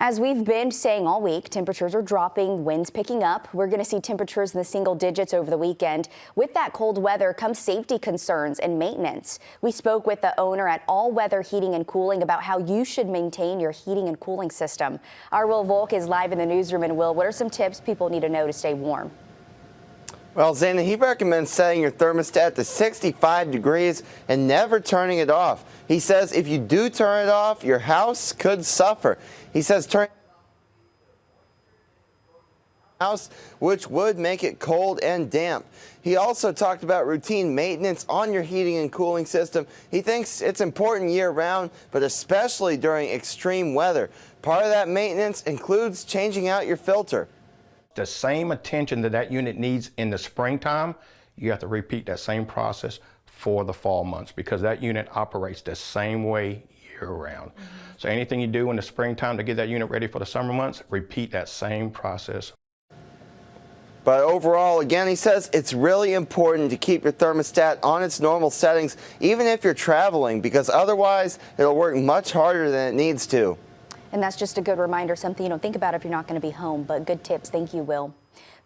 As we've been saying all week, temperatures are dropping, winds picking up. We're going to see temperatures in the single digits over the weekend. With that cold weather comes safety concerns and maintenance. We spoke with the owner at All Weather Heating and Cooling about how you should maintain your heating and cooling system. Our Will Volk is live in the newsroom. And Will, what are some tips people need to know to stay warm? Well, Zana, he recommends setting your thermostat to 65 degrees and never turning it off. He says if you do turn it off, your house could suffer. He says turn house, which would make it cold and damp. He also talked about routine maintenance on your heating and cooling system. He thinks it's important year-round, but especially during extreme weather. Part of that maintenance includes changing out your filter. The same attention that unit needs in the springtime, you have to repeat that same process for the fall months because that unit operates the same way year-round. So anything you do in the springtime to get that unit ready for the summer months, repeat that same process. But overall, again, he says it's really important to keep your thermostat on its normal settings, even if you're traveling, because otherwise it'll work much harder than it needs to. And that's just a good reminder, something you don't think about if you're not going to be home, but good tips. Thank you, Will.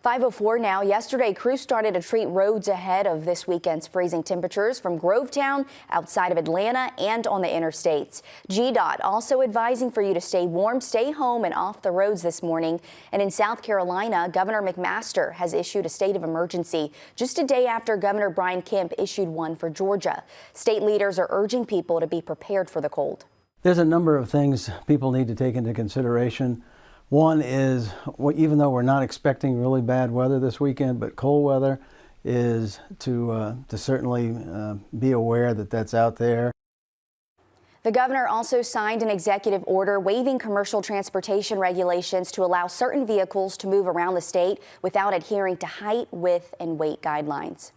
5:04 now. Yesterday, crews started to treat roads ahead of this weekend's freezing temperatures from Grovetown, outside of Atlanta, and on the interstates. GDOT also advising for you to stay warm, stay home, and off the roads this morning. And in South Carolina, Governor McMaster has issued a state of emergency just a day after Governor Brian Kemp issued one for Georgia. State leaders are urging people to be prepared for the cold. There's a number of things people need to take into consideration. One is, even though we're not expecting really bad weather this weekend, but cold weather is to certainly be aware that that's out there. The governor also signed an executive order waiving commercial transportation regulations to allow certain vehicles to move around the state without adhering to height, width, and weight guidelines.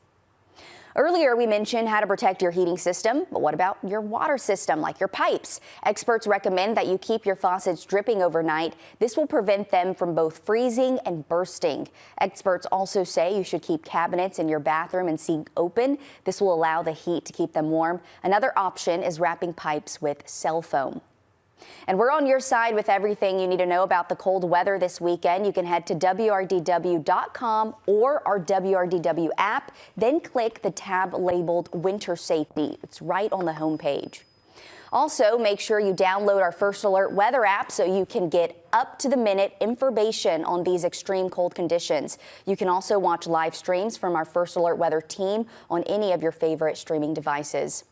Earlier, we mentioned how to protect your heating system, but what about your water system, like your pipes? Experts recommend that you keep your faucets dripping overnight. This will prevent them from both freezing and bursting. Experts also say you should keep cabinets in your bathroom and sink open. This will allow the heat to keep them warm. Another option is wrapping pipes with cell foam. And we're on your side with everything you need to know about the cold weather this weekend. You can head to WRDW.com or our WRDW app, then click the tab labeled Winter Safety. It's right on the homepage. Also, make sure you download our First Alert weather app so you can get up-to-the-minute information on these extreme cold conditions. You can also watch live streams from our First Alert weather team on any of your favorite streaming devices.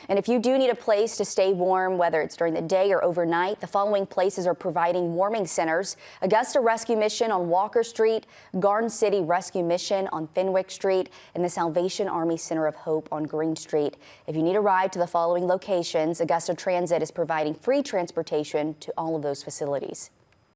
And if you do need a place to stay warm, whether it's during the day or overnight, the following places are providing warming centers: Augusta Rescue Mission on Walker Street, Garden City Rescue Mission on Fenwick Street, and the Salvation Army Center of Hope on Green Street. If you need a ride to the following locations, Augusta Transit is providing free transportation to all of those facilities.